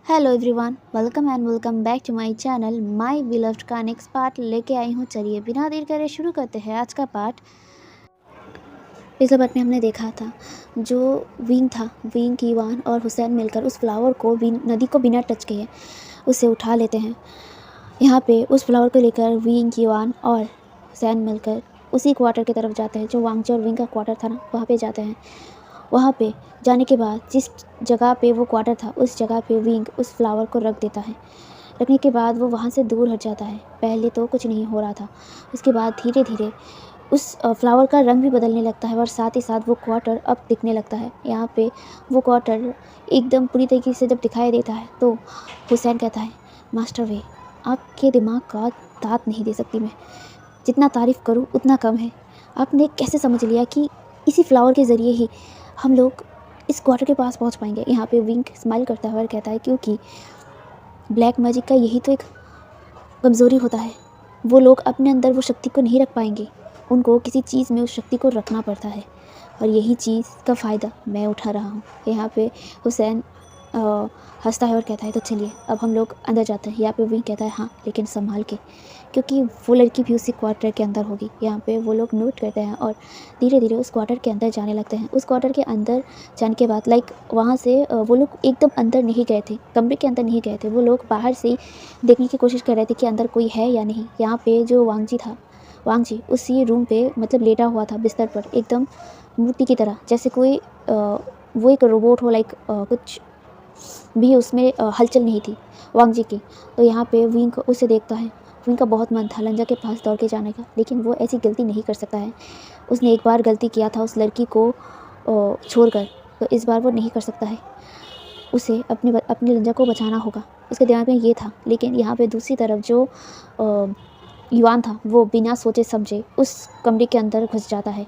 Hello everyone, welcome back to my channel my beloved का next part लेके आई हूँ। चलिए बिना देर करे शुरू करते हैं आज का पार्ट। पिछले पार्ट में हमने देखा था जो विंग था, विंग ईवान और हुसैन मिलकर उस फ्लावर को नदी को बिना टच किए उसे उठा लेते हैं। यहाँ पे उस फ्लावर को लेकर विंग ईवान और हुसैन मिलकर उसी क्वार्टर की तरफ जाते हैं जो वांगजी और विंग का क्वार्टर था ना, वहाँ पे जाते हैं। वहाँ पे जाने के बाद जिस जगह पे वो क्वार्टर था उस जगह पे विंग उस फ्लावर को रख देता है। रखने के बाद वो वहाँ से दूर हट जाता है। पहले तो कुछ नहीं हो रहा था, उसके बाद धीरे धीरे उस फ्लावर का रंग भी बदलने लगता है और साथ ही साथ वो क्वार्टर अब दिखने लगता है। यहाँ पे वो क्वार्टर एकदम पूरी तरीके से जब दिखाई देता है तो हुसैन कहता है, मास्टर वे, आपके दिमाग का दांत नहीं दे सकती मैं, जितना तारीफ़ करूँ उतना कम है। आपने कैसे समझ लिया कि इसी फ्लावर के ज़रिए ही हम लोग इस क्वार्टर के पास पहुंच पाएंगे। यहाँ पे विंक स्माइल करता है और कहता है, क्योंकि ब्लैक मैजिक का यही तो एक कमज़ोरी होता है, वो लोग अपने अंदर वो शक्ति को नहीं रख पाएंगे, उनको किसी चीज़ में उस शक्ति को रखना पड़ता है और यही चीज़ का फ़ायदा मैं उठा रहा हूँ। यहाँ पे हुसैन हंसता है और कहता है, तो चलिए अब हम लोग अंदर जाते हैं। यहाँ पे विंक कहता है, हाँ लेकिन संभाल के, क्योंकि वो लड़की भी उसी क्वार्टर के अंदर होगी। यहाँ पे वो लोग नोट करते हैं और धीरे धीरे उस क्वार्टर के अंदर जाने लगते हैं। उस क्वार्टर के अंदर जाने के बाद वहाँ से वो लोग एकदम अंदर नहीं गए थे, कमरे के अंदर नहीं गए थे, वो लोग बाहर से ही देखने की कोशिश कर रहे थे कि अंदर कोई है या नहीं। यहाँ पे जो वांगजी था, वांगजी उसी रूम पे मतलब लेटा हुआ था बिस्तर पर, एकदम मूर्ति की तरह, जैसे कोई वो एक रोबोट हो, कुछ भी उसमें हलचल नहीं थी वांगजी की। तो यहाँ पे विंग उसे देखता है। विंग का बहुत मन था लंजा के पास दौड़ के जाने का, लेकिन वो ऐसी गलती नहीं कर सकता है। उसने एक बार गलती किया था उस लड़की को छोड़कर, तो इस बार वो नहीं कर सकता है। उसे अपने लंजा को बचाना होगा, उसके दिमाग में ये था। लेकिन यहाँ पे दूसरी तरफ जो युवान था वो बिना सोचे समझे उस कमरे के अंदर घुस जाता है।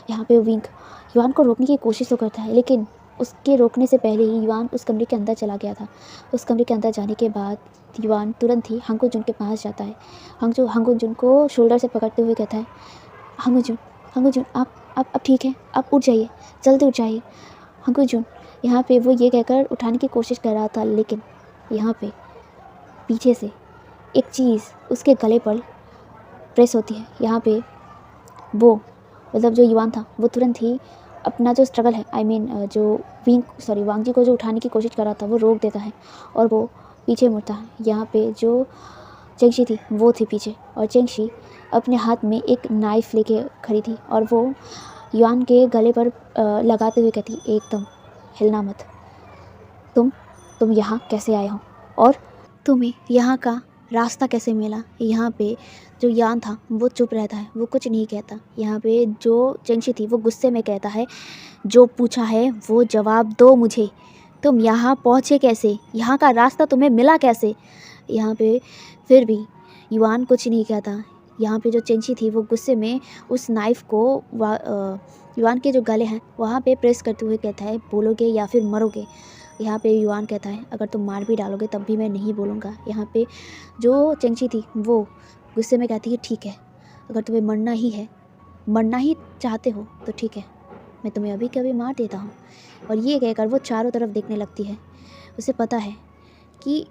यहाँ पे विंग युवान को रोकने की कोशिश तो करता है, लेकिन उसके रोकने से पहले ही युवान उस कमरे के अंदर चला गया था। उस कमरे के अंदर जाने के बाद युवान तुरंत ही हांगजुन के पास जाता है। हांगजुन को शोल्डर से पकड़ते हुए कहता है, हांगजुन आप ठीक है, आप उठ जाइए, जल्दी उठ जाइए हांगजुन। यहाँ पे वो ये कहकर उठाने की कोशिश कर रहा था, लेकिन यहाँ पे पीछे से एक चीज़ उसके गले पर प्रेस होती है। यहाँ पे वो मतलब जो युवान था वो तुरंत ही अपना जो स्ट्रगल है, जो वांगजी को जो उठाने की कोशिश कर रहा था वो रोक देता है और वो पीछे मुड़ता है। यहाँ पे जो चेंगशी थी वो थी पीछे, और चेंगशी अपने हाथ में एक नाइफ़ लेके खड़ी थी और वो युवान के गले पर लगाते हुए कहती, एकदम हिलना मत। तुम यहाँ कैसे आए हो और तुम्हें यहाँ का रास्ता कैसे मिला। यहाँ पे जो यान था वो चुप रहता है, वो कुछ नहीं कहता। यहाँ पे जो चेंगशी थी वो गुस्से में कहता है, जो पूछा है वो जवाब दो मुझे, तुम यहाँ पहुँचे कैसे, यहाँ का रास्ता तुम्हें मिला कैसे। यहाँ पे फिर भी युवान कुछ नहीं कहता। यहाँ पे जो चेंगशी थी वो गुस्से में उस नाइफ़ को युवान के जो गले हैं वहाँ पे प्रेस करते हुए कहता है, बोलोगे या फिर मरोगे। यहाँ पे युवान कहता है, अगर तुम मार भी डालोगे तब भी मैं नहीं बोलूँगा। यहाँ पे जो चेंगशी थी वो गुस्से में कहती है, ठीक है, अगर तुम्हें मरना ही चाहते हो तो ठीक है, मैं तुम्हें अभी के अभी मार देता हूँ। और ये कहकर वो चारों तरफ देखने लगती है। उसे पता है कि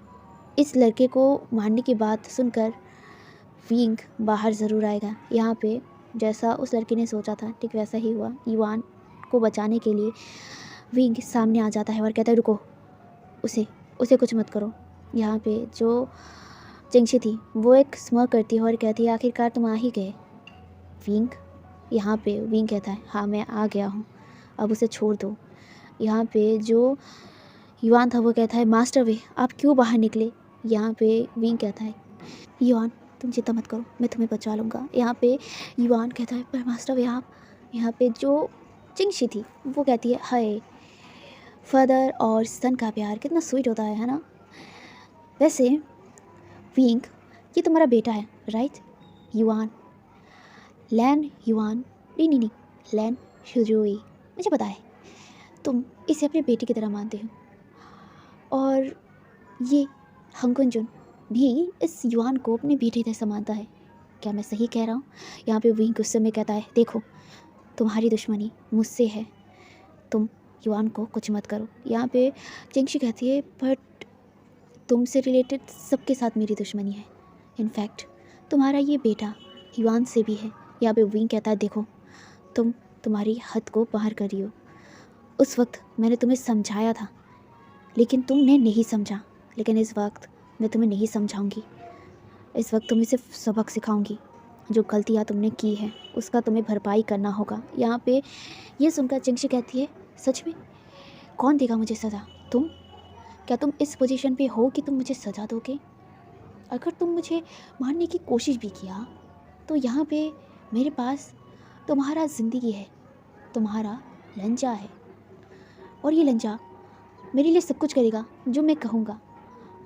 इस लड़के को मारने की बात सुनकर विंग बाहर ज़रूर आएगा। यहाँ पे जैसा उस लड़की ने सोचा था ठीक वैसा ही हुआ। युवान को बचाने के लिए विंग सामने आ जाता है और कहता है, रुको, उसे कुछ मत करो। यहाँ पे जो चेंगशी थी वो एक स्मर करती है और कहती है, आखिरकार तुम आ ही गए विंग। यहाँ पे विंग कहता है, हाँ मैं आ गया हूँ, अब उसे छोड़ दो। यहाँ पे जो युवान था वो कहता है, मास्टर वे, आप क्यों बाहर निकले। यहाँ पे विंग कहता है, युवान तुम चिंता मत करो, मैं तुम्हें बचा लूँगा। यहाँ पे युवान कहता है, पर मास्टर वे आप। यहाँ पे जो चेंगशी थी वो कहती है, हाय, फादर और सन का प्यार कितना स्वीट होता है ना। वैसे विंग, ये तुम्हारा बेटा है राइट। युवान, लैन युवान, नहीं, लैन शुजोई, मुझे पता है तुम इसे अपने बेटे की तरह मानते हो, और ये हंगुनजुन भी इस युवान को अपने बेटे जैसा मानता है। क्या मैं सही कह रहा हूँ। यहाँ पे विंग गुस्से में कहता है, देखो तुम्हारी दुश्मनी मुझसे है, तुम युवान को कुछ मत करो। यहाँ पे चेंगशी कहती है, बट तुमसे रिलेटेड सबके साथ मेरी दुश्मनी है। इनफैक्ट तुम्हारा ये बेटा युवान से भी है। यहाँ पे विंग कहता है देखो तुम्हारी हद को बाहर कर रही हो। उस वक्त मैंने तुम्हें समझाया था लेकिन तुमने नहीं समझा, लेकिन इस वक्त मैं तुम्हें नहीं समझाऊंगी। इस वक्त तुम्हें सिर्फ सबक सिखाऊंगी। जो गलतियाँ तुमने की है उसका तुम्हें भरपाई करना होगा। यहाँ पे ये सुनकर चिंगशी कहती है सच में? कौन देगा मुझे सज़ा? तुम? क्या तुम इस पोजीशन पे हो कि तुम मुझे सज़ा दोगे? अगर तुम मुझे मारने की कोशिश भी किया तो यहाँ पे मेरे पास तुम्हारा ज़िंदगी है, तुम्हारा लंजा है, और ये लंजा मेरे लिए सब कुछ करेगा जो मैं कहूँगा।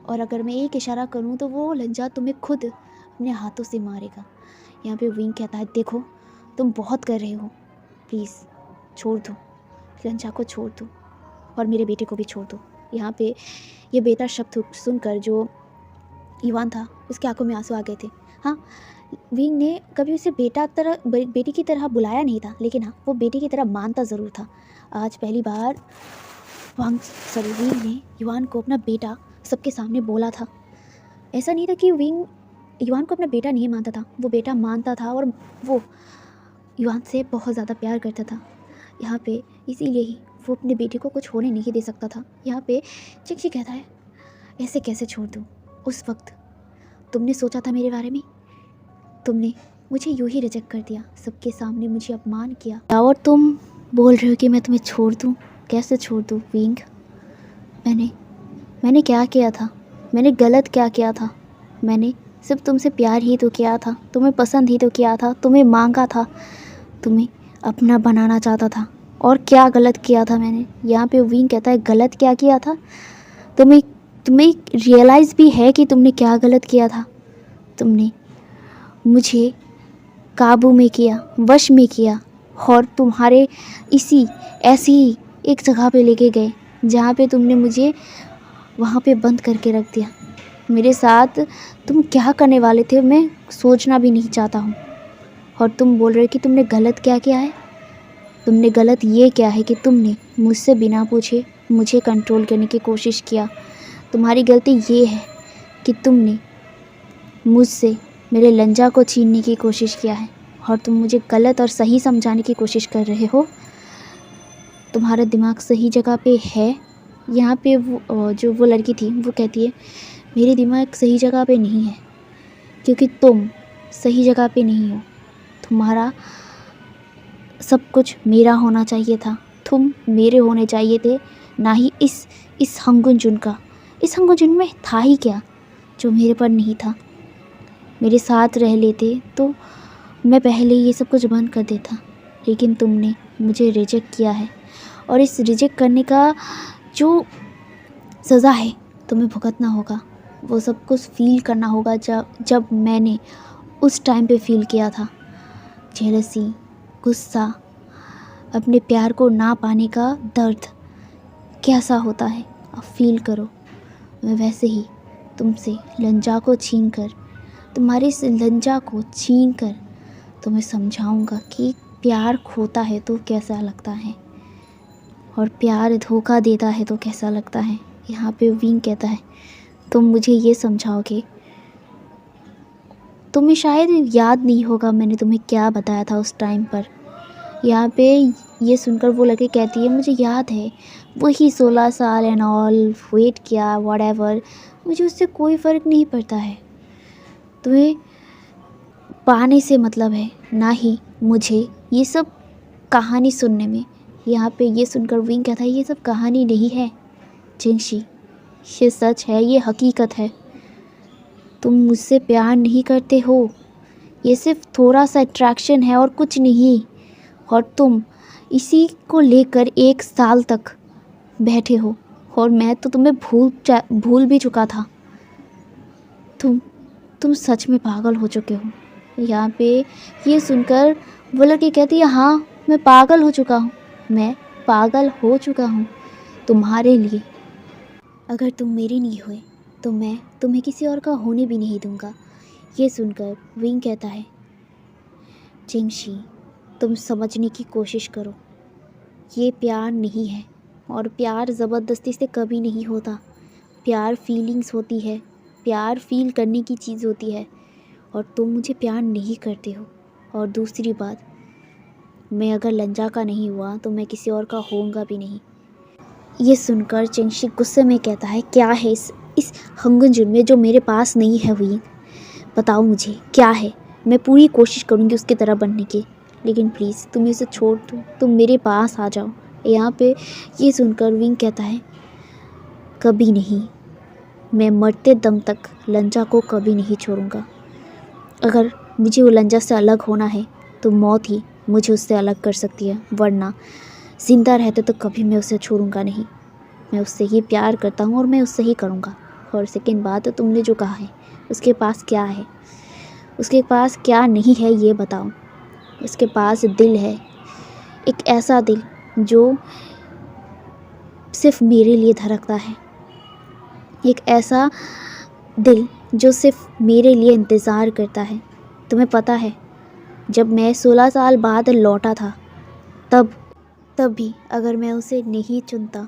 और अगर मैं एक इशारा करूँ तो वो लंजा तुम्हें खुद अपने हाथों से मारेगा। यहाँ पे विंग कहता है देखो तुम बहुत कर रहे हो, प्लीज़ छोड़ दो, लंजा को छोड़ दो और मेरे बेटे को भी छोड़ दो। यहाँ पे ये बेटा शब्द सुनकर जो युवान था उसके आंखों में आंसू आ गए थे। हाँ, विंग ने कभी उसे बेटी की तरह बुलाया नहीं था, लेकिन हाँ वो बेटी की तरह मानता ज़रूर था। आज पहली बार विंग ने युवान को अपना बेटा सबके सामने बोला था। ऐसा नहीं था कि विंग युवान को अपना बेटा नहीं मानता था, वो बेटा मानता था और वो युवान से बहुत ज़्यादा प्यार करता था। यहाँ पे इसीलिए ही वो अपने बेटे को कुछ होने नहीं दे सकता था। यहाँ पे चिंगशी कहता है ऐसे कैसे छोड़ दूँ? उस वक्त तुमने सोचा था मेरे बारे में? तुमने मुझे यूं ही रिजेक्ट कर दिया, सबके सामने मुझे अपमान किया, और तुम बोल रहे हो कि मैं तुम्हें छोड़ दूँ? कैसे छोड़ दूँ विंग? मैंने क्या किया था? मैंने गलत क्या किया था? मैंने सिर्फ तुमसे प्यार ही तो किया था, तुम्हें पसंद ही तो किया था, तुम्हें मांगा था, तुम्हें अपना बनाना चाहता था। और क्या गलत किया था मैंने? यहाँ पे विंग कहता है गलत क्या किया था? तुम्हें रियलाइज़ भी है कि तुमने क्या गलत किया था? तुमने मुझे काबू में किया, वश में किया, और तुम्हारे ऐसी ही एक जगह पे लेके गए जहाँ पे तुमने मुझे वहाँ पे बंद करके रख दिया। मेरे साथ तुम क्या करने वाले थे मैं सोचना भी नहीं चाहता हूँ। और तुम बोल रहे हो कि तुमने गलत क्या किया है? तुमने गलत ये क्या है कि तुमने मुझसे बिना पूछे मुझे कंट्रोल करने की कोशिश किया। तुम्हारी गलती ये है कि तुमने मुझसे मेरे लंजा को छीनने की कोशिश किया है, और तुम मुझे गलत और सही समझाने की कोशिश कर रहे हो। तुम्हारा दिमाग सही जगह पे है। यहाँ पे वो लड़की थी वो कहती है मेरे दिमाग सही जगह पे नहीं है क्योंकि तुम सही जगह पे नहीं हो। तुम्हारा सब कुछ मेरा होना चाहिए था, तुम मेरे होने चाहिए थे, ना ही इस हंगुन का। इस हंगुन में था ही क्या जो मेरे पर नहीं था? मेरे साथ रह लेते तो मैं पहले ये सब कुछ बंद कर देता, लेकिन तुमने मुझे रिजेक्ट किया है, और इस रिजेक्ट करने का जो सज़ा है तुम्हें भुगतना होगा। वो सब कुछ फ़ील करना होगा जब मैंने उस टाइम पे फ़ील किया था। जेलसी, गुस्सा, अपने प्यार को ना पाने का दर्द कैसा होता है अब फ़ील करो। मैं वैसे ही तुमसे लंजा को छीन कर, तुम्हारे इस लंजा को छीन कर तुम्हें समझाऊंगा कि प्यार खोता है तो कैसा लगता है, और प्यार धोखा देता है तो कैसा लगता है। यहाँ पे विंग कहता है तुम मुझे ये समझाओगे? तुम्हें शायद याद नहीं होगा मैंने तुम्हें क्या बताया था उस टाइम पर। यहाँ पे ये सुनकर वो लड़की कहती है मुझे याद है, वही 16 साल एंड ऑल वेट किया व्हाटएवर, मुझे उससे कोई फ़र्क नहीं पड़ता है। तुम्हें पाने से मतलब है, ना ही मुझे ये सब कहानी सुनने में। यहाँ पे ये सुनकर विंग कहता है ये सब कहानी नहीं है चिंगशी, ये सच है, ये हकीकत है। तुम मुझसे प्यार नहीं करते हो, ये सिर्फ थोड़ा सा अट्रैक्शन है और कुछ नहीं। और तुम इसी को लेकर 1 साल तक बैठे हो, और मैं तो तुम्हें भूल भी चुका था। तुम सच में पागल हो चुके हो। यहाँ पे ये सुनकर वो लड़की कहती है हाँ मैं पागल हो चुका हूँ, मैं पागल हो चुका हूँ तुम्हारे लिए। अगर तुम मेरी नहीं हुए तो मैं तुम्हें किसी और का होने भी नहीं दूंगा। ये सुनकर विंग कहता है चिंगशी तुम समझने की कोशिश करो, ये प्यार नहीं है, और प्यार ज़बरदस्ती से कभी नहीं होता। प्यार फीलिंग्स होती है, प्यार फील करने की चीज़ होती है, और तुम मुझे प्यार नहीं करते हो। और दूसरी बात, मैं अगर लंजा का नहीं हुआ तो मैं किसी और का होऊंगा भी नहीं। ये सुनकर चेंगशी गुस्से में कहता है, क्या है इस हंगुंजुन में जो मेरे पास नहीं है हुई? बताओ मुझे क्या है। मैं पूरी कोशिश करूँगी उसकी तरह बनने की, लेकिन प्लीज़ तुम इसे छोड़ दो, तुम मेरे पास आ जाओ। यहाँ पे ये सुनकर विंग कहता है, कभी नहीं, मैं मरते दम तक लंजा को कभी नहीं छोड़ूंगा। अगर मुझे वो लंजा से अलग होना है तो मौत ही मुझे उससे अलग कर सकती है, वरना ज़िंदा रहते तो कभी मैं उसे छोड़ूंगा नहीं। मैं उससे ही प्यार करता हूँ और मैं उससे ही करूँगा। और सेकंड बात, तुमने जो कहा है उसके पास क्या है, उसके पास क्या नहीं है ये बताओ। उसके पास दिल है, एक ऐसा दिल जो सिर्फ मेरे लिए धड़कता है, एक ऐसा दिल जो सिर्फ मेरे लिए इंतज़ार करता है। तुम्हें पता है, जब मैं 16 साल बाद लौटा था तब भी अगर मैं उसे नहीं चुनता,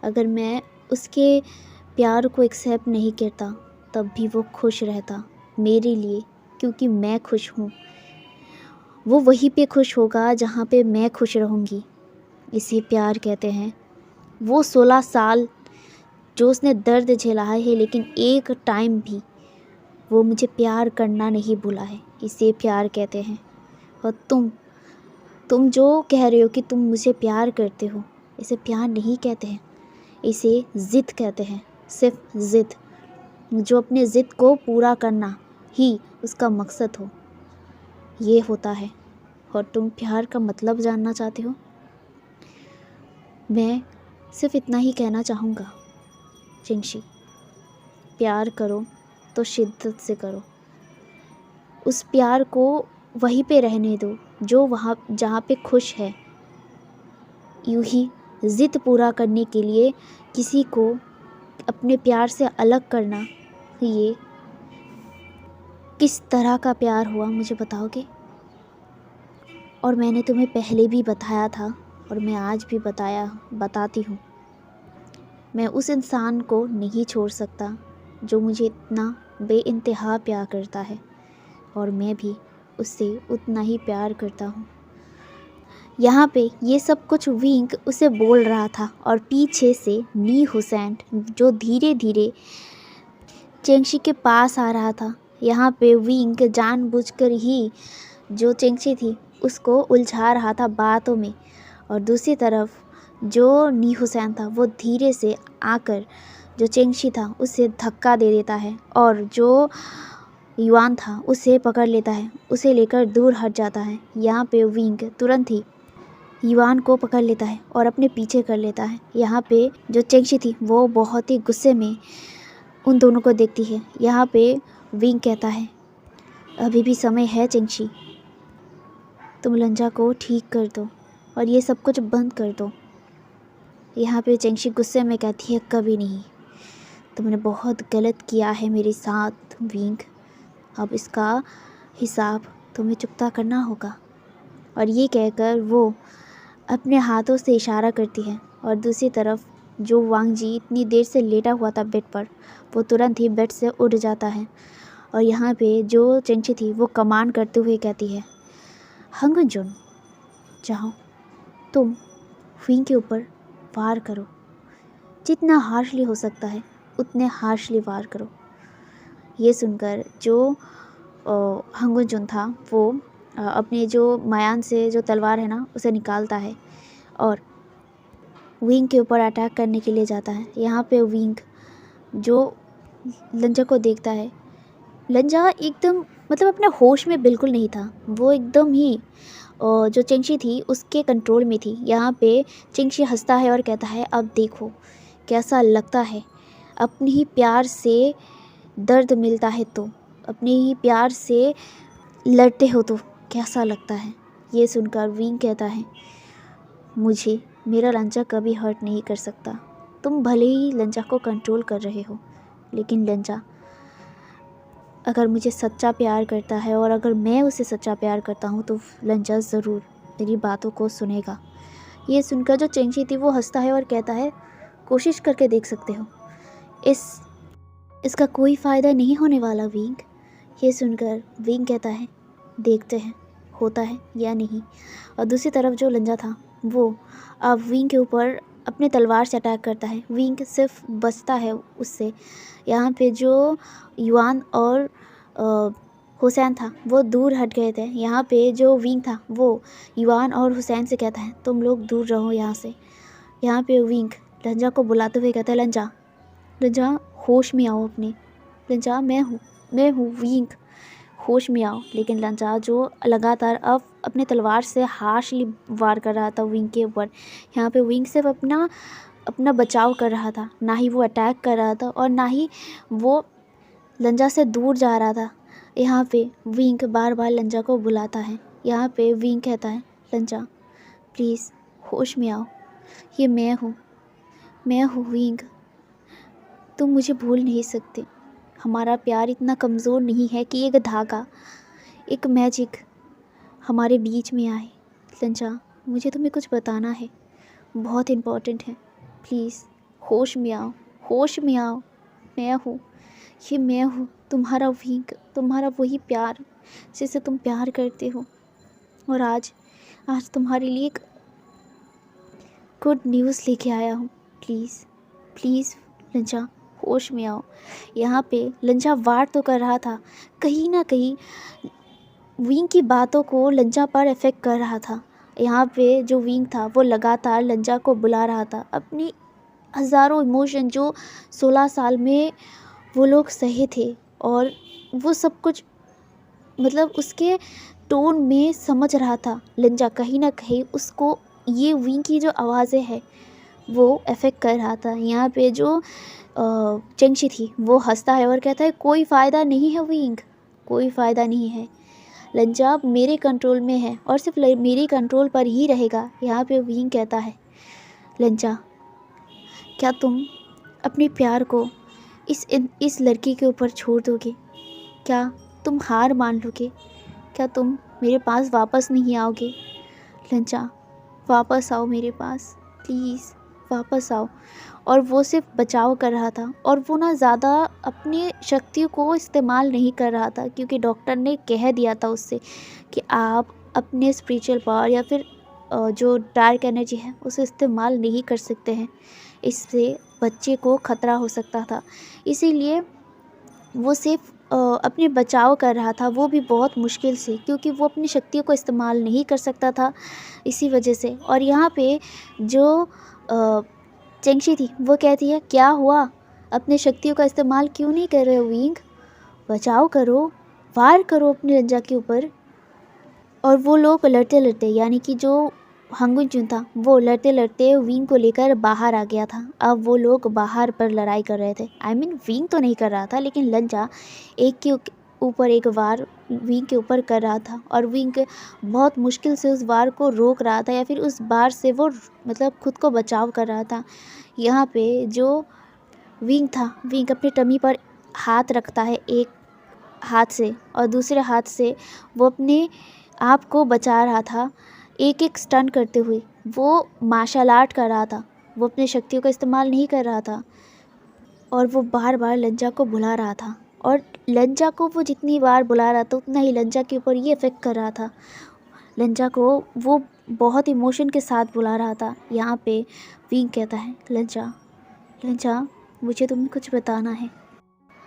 अगर मैं उसके प्यार को एक्सेप्ट नहीं करता, तब भी वो खुश रहता मेरे लिए, क्योंकि मैं खुश हूँ। वो वहीं पे खुश होगा जहाँ पे मैं खुश रहूँगी। इसे प्यार कहते हैं। वो 16 साल जो उसने दर्द झेला है, लेकिन एक टाइम भी वो मुझे प्यार करना नहीं भूला है, इसे प्यार कहते हैं। और तुम जो कह रहे हो कि तुम मुझे प्यार करते हो, इसे प्यार नहीं कहते हैं, इसे ज़िद कहते हैं। सिर्फ ज़िद, जो अपने ज़िद को पूरा करना ही उसका मकसद हो, ये होता है। और तुम प्यार का मतलब जानना चाहते हो? मैं सिर्फ इतना ही कहना चाहूँगा, चेंगशी, प्यार करो तो शिद्दत से करो। उस प्यार को वहीं पे रहने दो जो वहाँ जहाँ पे खुश है। यूँ ही ज़िद पूरा करने के लिए किसी को अपने प्यार से अलग करना, ये किस तरह का प्यार हुआ मुझे बताओगे? और मैंने तुम्हें पहले भी बताया था और मैं आज भी बताती हूँ, मैं उस इंसान को नहीं छोड़ सकता जो मुझे इतना बेइंतहा प्यार करता है, और मैं भी उससे उतना ही प्यार करता हूँ। यहाँ पे ये सब कुछ विंग उसे बोल रहा था, और पीछे से नी हुसैन जो धीरे धीरे चेंगशी के पास आ रहा था। यहाँ पे विंग जानबूझकर ही जो चेंगशी थी उसको उलझा रहा था बातों में, और दूसरी तरफ जो नी हुसैन था वो धीरे से आकर जो चेंगशी था उसे धक्का दे देता है, और जो युआन था उसे पकड़ लेता है, उसे लेकर दूर हट जाता है। यहाँ पे विंग तुरंत ही युआन को पकड़ लेता है और अपने पीछे कर लेता है। यहाँ पे जो चेंगशी थी वो बहुत ही गुस्से में उन दोनों को देखती है। यहाँ पे विंग कहता है, अभी भी समय है चेंगशी, तुम लंजा को ठीक कर दो और ये सब कुछ बंद कर दो। यहाँ पे चेंगशी गुस्से में कहती है, कभी नहीं, तुमने बहुत गलत किया है मेरे साथ विंग, अब इसका हिसाब तुम्हें चुकता करना होगा। और ये कहकर वो अपने हाथों से इशारा करती है, और दूसरी तरफ जो वांग जी इतनी देर से लेटा हुआ था बेड पर, वो तुरंत ही बेड से उठ जाता है। और यहाँ पे जो चेंगशी थी वो कमांड करते हुए कहती है, हंगजुन जाओ, तुम विंग के ऊपर वार करो, जितना हार्शली हो सकता है उतने हार्शली वार करो। ये सुनकर जो हंगजुन था वो अपने जो मायान से जो तलवार है ना उसे निकालता है और विंग के ऊपर अटैक करने के लिए जाता है। यहाँ पे विंग जो लंजा को देखता है, लंजा एकदम मतलब अपने होश में बिल्कुल नहीं था, वो एकदम ही जो चेंगशी थी उसके कंट्रोल में थी। यहाँ पे चेंगशी हंसता है और कहता है, अब देखो कैसा लगता है, अपने ही प्यार से दर्द मिलता है तो, अपने ही प्यार से लड़ते हो तो कैसा लगता है। ये सुनकर विंग कहता है, मुझे मेरा लंजा कभी हर्ट नहीं कर सकता। तुम भले ही लंजा को कंट्रोल कर रहे हो, लेकिन लंजा अगर मुझे सच्चा प्यार करता है और अगर मैं उसे सच्चा प्यार करता हूँ तो लंजा ज़रूर मेरी बातों को सुनेगा। ये सुनकर जो चेंगशी थी वो हंसता है और कहता है, कोशिश करके देख सकते हो, इस इसका कोई फ़ायदा नहीं होने वाला विंग। ये सुनकर विंग कहता है देखते हैं होता है या नहीं। और दूसरी तरफ जो लंजा था वो अब विंग के ऊपर अपने तलवार से अटैक करता है। विंग सिर्फ बचता है उससे। यहाँ पे जो युआन और हुसैन था वो दूर हट गए थे। यहाँ पे जो विंग था वो युआन और हुसैन से कहता है तुम लोग दूर रहो यहाँ से। यहाँ पे विंग लंजा को बुलाते हुए कहता है लंजा लंजा होश में आओ अपने। लंजा मैं हूँ विंग, होश में आओ। लेकिन लंजा जो लगातार अब अपने तलवार से हार्शली वार कर रहा था विंग के ऊपर। यहाँ पे विंग सिर्फ अपना बचाव कर रहा था, ना ही वो अटैक कर रहा था और ना ही वो लंजा से दूर जा रहा था। यहाँ पे विंग बार बार लंजा को बुलाता है। यहाँ पे विंग कहता है लंजा प्लीज़ होश में आओ, ये मैं हूँ विंग, तुम मुझे भूल नहीं सकते। हमारा प्यार इतना कमज़ोर नहीं है कि एक धागा, एक मैजिक हमारे बीच में आए। लंजा मुझे तुम्हें कुछ बताना है, बहुत इम्पोर्टेंट है, प्लीज़ होश में आओ, होश में आओ। मैं हूँ तुम्हारा विंग, तुम्हारा वही प्यार जिससे तुम प्यार करते हो। और आज तुम्हारे लिए एक गुड न्यूज़ लेके आया हूँ। प्लीज़ लंजा होश में आओ। यहाँ पे लंजा वार तो कर रहा था, कहीं ना कहीं विंग की बातों को लंजा पर इफ़ेक्ट कर रहा था। यहाँ पे जो विंग था वो लगातार लंजा को बुला रहा था। अपनी हज़ारों इमोशन जो 16 साल में वो लोग सहे थे और वो सब कुछ मतलब उसके टोन में समझ रहा था लंजा। कहीं ना कहीं उसको ये विंग की जो आवाज़ें हैं वो इफ़ेक्ट कर रहा था। यहाँ पे जो चेंगशी थी वो हंसता है और कहता है कोई फ़ायदा नहीं है विंग, कोई फ़ायदा नहीं है। लंजा मेरे कंट्रोल में है और सिर्फ मेरे कंट्रोल पर ही रहेगा। यहाँ पे विंग कहता है लंजा क्या तुम अपने प्यार को इस लड़की के ऊपर छोड़ दोगे? क्या तुम हार मान लोगे? क्या तुम मेरे पास वापस नहीं आओगे? लंजा वापस आओ मेरे पास, प्लीज़ वापस आओ। और वो सिर्फ बचाव कर रहा था और वो ना ज़्यादा अपनी शक्तियों को इस्तेमाल नहीं कर रहा था क्योंकि डॉक्टर ने कह दिया था उससे कि आप अपने स्पिरिचुअल पावर या फिर जो डार्क एनर्जी है उसे इस्तेमाल नहीं कर सकते हैं, इससे बच्चे को ख़तरा हो सकता था। इसीलिए वो सिर्फ अपने बचाव कर रहा था, वो भी बहुत मुश्किल से, क्योंकि वो अपनी शक्तियों को इस्तेमाल नहीं कर सकता था इसी वजह से। और यहाँ पे जो चेंगशी थी वो कहती है क्या हुआ, अपने शक्तियों का इस्तेमाल क्यों नहीं कर रहे हो विंग? बचाव करो, वार करो अपने लंजा के ऊपर। और वो लोग लड़ते लड़ते यानी कि जो हंगुन जुन था वो लड़ते लड़ते विंग को लेकर बाहर आ गया था। अब वो लोग बाहर पर लड़ाई कर रहे थे। विंग तो नहीं कर रहा था लेकिन लंजा एक के ऊपर एक वार विंग के ऊपर कर रहा था और विंग बहुत मुश्किल से उस वार को रोक रहा था या फिर उस वार से वो मतलब खुद को बचाव कर रहा था। यहाँ पे जो विंग था, विंग अपने टमी पर हाथ रखता है एक हाथ से और दूसरे हाथ से वो अपने आप को बचा रहा था एक एक स्टंट करते हुए। वो मार्शल आर्ट कर रहा था, वो अपनी शक्तियों का इस्तेमाल नहीं कर रहा था और वो बार बार लंजा को बुला रहा था। और लंजा को वो जितनी बार बुला रहा था उतना ही लंजा के ऊपर ये इफ़ेक्ट कर रहा था। लंजा को वो बहुत इमोशन के साथ बुला रहा था। यहाँ पे विंग कहता है लंजा मुझे तुम्हें कुछ बताना है।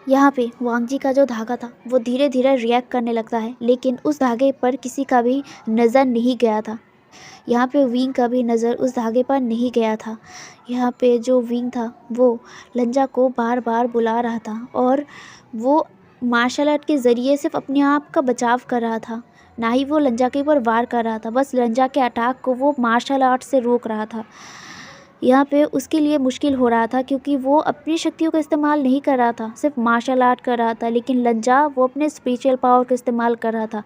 यहाँ पे वांगजी का जो धागा था वो धीरे धीरे रिएक्ट करने लगता है, लेकिन उस धागे पर किसी का भी नज़र नहीं गया था। यहाँ पे विंग का भी नज़र उस धागे पर नहीं गया था। यहाँ पे जो विंग था वो लंजा को बार बार बुला रहा था और वो मार्शल आर्ट के ज़रिए सिर्फ अपने आप का बचाव कर रहा था, ना ही वो लंजा के ऊपर वार कर रहा था। बस लंजा के अटैक को वो मार्शल आर्ट से रोक रहा था। यहाँ पे उसके लिए मुश्किल हो रहा था क्योंकि वो अपनी शक्तियों का इस्तेमाल नहीं कर रहा था, सिर्फ मार्शल आर्ट कर रहा था। लेकिन लंजा वो अपने स्पिरिचुअल पावर का इस्तेमाल कर रहा था,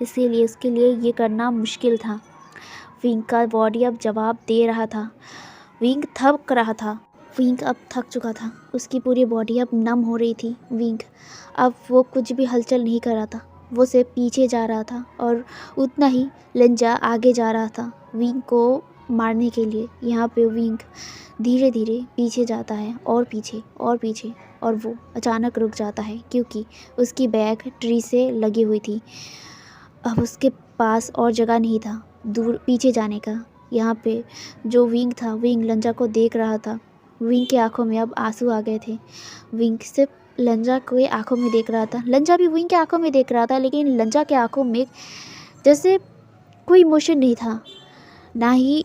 इसीलिए उसके लिए ये करना मुश्किल था। विंग का बॉडी अब जवाब दे रहा था। विंग थक रहा था, विंग अब थक चुका था, उसकी पूरी बॉडी अब नम हो रही थी। विंग अब वो कुछ भी हलचल नहीं कर रहा था, वो सिर्फ पीछे जा रहा था और उतना ही लंजा आगे जा रहा था। विंग को मारने के लिए। यहाँ पे विंग धीरे धीरे पीछे जाता है और पीछे और पीछे, और वो अचानक रुक जाता है क्योंकि उसकी बैग ट्री से लगी हुई थी। अब उसके पास और जगह नहीं था दूर पीछे जाने का। यहाँ पे जो विंग था, विंग लंजा को देख रहा था। विंग की आंखों में अब आंसू आ गए थे। विंग सिर्फ लंजा को आंखों में देख रहा था, लंजा भी विंग के आंखों में देख रहा था, लेकिन लंजा के आंखों में जैसे कोई इमोशन नहीं था, ना ही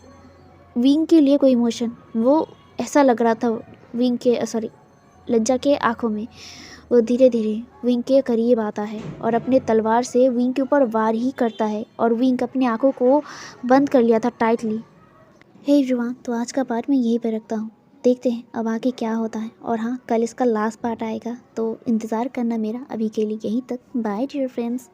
विंग के लिए कोई इमोशन। वो ऐसा लग रहा था विंग के सॉरी लंजा के आंखों में। वो धीरे धीरे विंग के करीब आता है और अपने तलवार से विंग के ऊपर वार ही करता है, और विंग अपनी आंखों को बंद कर लिया था टाइटली। हे एवरीवन, तो आज का पार्ट मैं यहीं पे रखता हूँ। देखते हैं अब आगे क्या होता है, और हाँ, कल इसका लास्ट पार्ट आएगा, तो इंतज़ार करना मेरा। अभी के लिए यहीं तक। Bye dear friends.